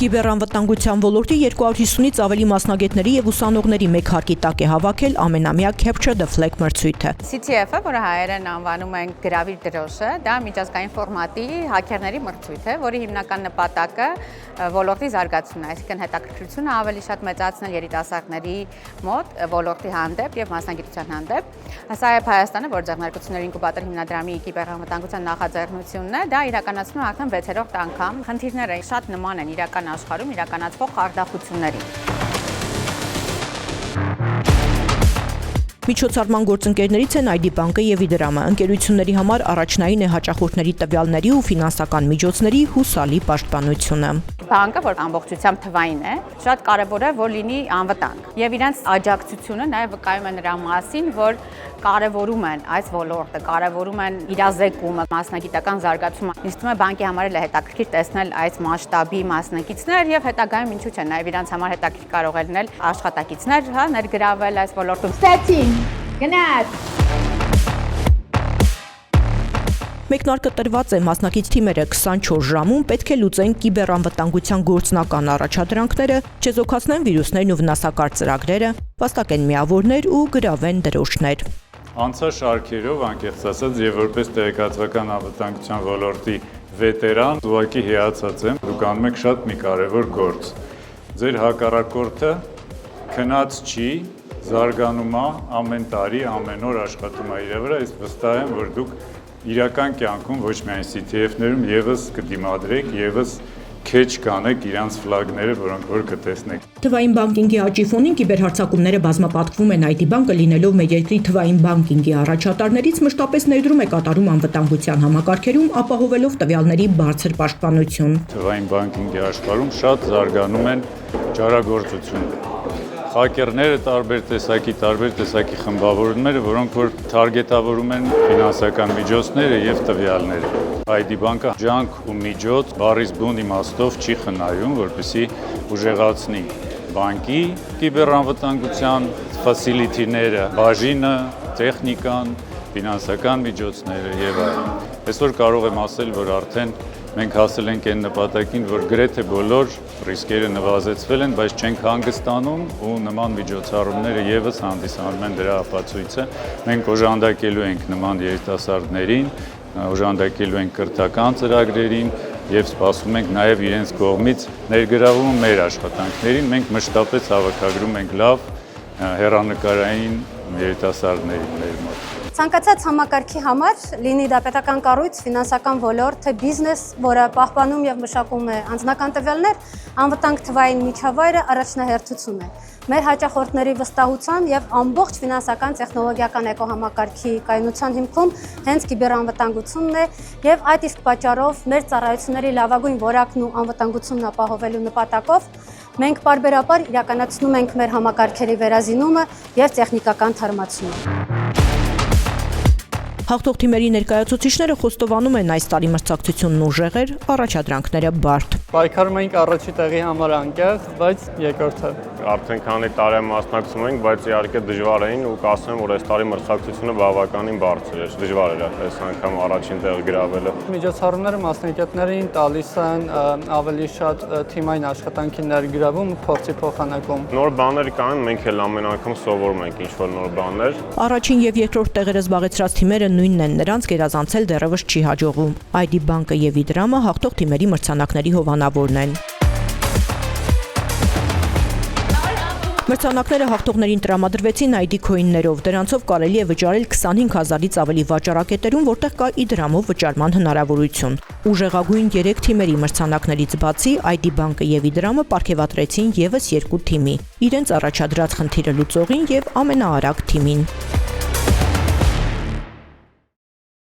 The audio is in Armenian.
Կիբեռանվտանգության ոլորտի 250-ից ավելի մասնագետների եւ ուսանողների մեկ հարկի տակ է հավաքել ամենամյա Capture the Flag մրցույթը։ CTF-ը, որը հայերեն անվանում են գրավիր դրոշը, դա միջազգային ֆորմատի հաքերների մրցույթ է, որի հիմնական նպատակը ոլորտի զարգացումն է, այսինքն հետաքրքրությունը ավելի շատ մեծացնել երիտասարդների մոտ ոլորտի հանդեպ եւ մասնագիտության հանդեպ։ Սա է Հայաստանը, որ ձեռնարկությունների ինկուբատոր հիմնադրամի կիբեռանվտանգության նախաձեռնությունն է, դա իրականացնում է արդեն 6-րդ անգամ։ Խնդիրները շատ նման են իրական աշխարհում իրականացվող խարդախություններին։ Միջոցառման գործընկերներից են ID բանկը եւ Իդրամը։ Ընկերությունների համար առաջնային է հաճախորդների տվյալների ու ֆինանսական միջոցների հուսալի պաշտպանությունը։ Բանկը, որ ամբողջությամբ թվային է, շատ կարևոր է, որ լինի անվտանգ։ Եվ իրենց աջակցությունը նաև վկայում է նրա մասին, որ կարևորում են այս ոլորտը, կարևորում են իրազեկումը, մասնագիտական զարգացումը։ Ինձ թվում է բանկի համար էլ է հետաքրքիր տեսնել այս մասշտաբի մասնակիցներ եւ հետագայում ինչու՞ չէ, նաև իրենց համար հետաքրքիր կարող է լինել աշխատակիցներ, ներգրավել այս ոլորտում։ Ստացին, գնաց։ Մեկնարկը տրված է մասնակից թիմերը 24 ժամում պետք է լուծեն կիբեռանվտանգության գործնական առաջադրանքները, չեզոքացնեն վիրուսներն ու վնասակար ծրագրերը, վաստակեն միավորներ ու գրավեն դրոշներ։ Անցաշարքերով, անկեղծ ասած, եւ որպես տեղեկատվական անվտանգության ոլորտի վետերան, ուղղակի հիացած եմ, դուք անում եք շատ մի կարևոր գործ։ Ձեր հակառակորդը քնած չի, զարգանում է ամեն տարի, ամեն օր աշխատում է իր վրա, իսկ վստահ եմ, որ դուք իրական կյանքում ոչ միայն CTF-ներում եւս կդիմադրեք, եւս քեջ կանեք իրանց ֆլագները, որոնք որ կտեսնեք։ Թվային բանկինգի աճի ֆոնին կիբերհարձակումները բազմապատկվում են ID բանկը լինելով մեր երկրի թվային բանկինգի առաջատարներից մշտապես ներդրում է կատարում անվտանգության համակարգերում, ապահովելով տվյալների բարձր պաշտպանություն։ Թվային բանկինգի աշխարհում շատ զարգանում են ճարագործությունները։ Հակերները տարբեր տեսակի խմբավորումները, որոնք որ թարգետավորում են ֆինանսական միջոցները եւ տվյալները։ ID բանկը ջանք ու միջոց բառից բուն իմաստով չի խնայում, որպեսզի ուժեղացնի բանկի կիբեռանվտանգության ֆասիլիտիները, բաժինը, տեխնիկան, ֆինանսական միջոցները եւ այլն։ Այսօր կարող եմ ասել, որ արդեն մենք հասել ենք այն նպատակին, որ գրեթե բոլոր ռիսկերը նվազեցվել են, բայց չենք հանգստանում ու նման միջոցառումները եւս հանդիսանում են դրա ապացույցը։ Մենք օժանդակելու ենք նման երիտասարդներին, օժանդակելու ենք կրթական ծրագրերին եւ սպասում ենք նաեւ իրենց կողմից ներգրավումը մեր աշխատանքներին։ Մենք մշտապես հավաքագրում ենք լավ հեռանկարային երիտասարդներին մեր մոտ։ Ցանկացած համակարգի համար, լինի դա պետական կառույց, ֆինանսական ոլորտ, թե բիզնես, որը պահպանում եւ մշակում է անձնական տվյալներ, անվտանգ թվային միջավայրը առաջնահերթություն է։ Մեր հաճախորդների վստահության եւ ամբողջ ֆինանսական տեխնոլոգիական էկոհամակարգի կայունության հիմքում հենց կիբեռանվտանգությունն է եւ այդ իսկ պատճառով մեր ծառայությունների լավագույն որակն ու անվտանգությունն ապահովելու նպատակով մենք պարբերաբար իրականացնում ենք մեր համակարգերի վերազինումը եւ տեխնիկական թարմացումը։ Հաղթող թիմերի ներկայացուցիչները խոստովանում են այս տարի մրցակցությունն ուժեղ էր, առաջադրանքները բարդ։ Պայքարում ենք առաջի տեղի համար անկեղծ, բայց երկրորդը։ Արդեն քանի տարի մասնակցում ենք, բայց իհարկե դժվար էին ու կասեմ, որ այս տարի մրցակցությունը բավականին բարձր էր, դժվար էր այս անգամ առաջին տեղ գրավելը։ Միջոցառումները մասնագետներին տալիս են ավելի շատ թիմային աշխատանքի ներգրավում, փորձի փոխանակում։ Նոր բաներ կան, մենք էլ ամեն անգամ սովորում ենք ինչ-որ նոր բաներ։ Առաջին եւ երկրորդ տեղերը զբաղեցրած թիմերը նույնն են, նրանց գերազանցել դեռևս չի հաջողվում։ ID բանկը եւ Իդրամը հաղթող թիմերի մրցանակների հովանավորն են։ Մրցանակները հաղթողներին տրամադրվեցին ID Coin-ներով, դրանցով կարելի է վճարել 25,000-ից ավելի վաճառակետերում, որտեղ կա Իդրամով վճարման հնարավորություն։ Ուժեղագույն 3 թիմերի մրցանակներից բացի ID բանկը եւ Իդրամը պարգևատրեցին եւս 2 թիմի՝ իրենց առաջադրած խնդիրը լուծողին եւ ամենաարագ թիմին։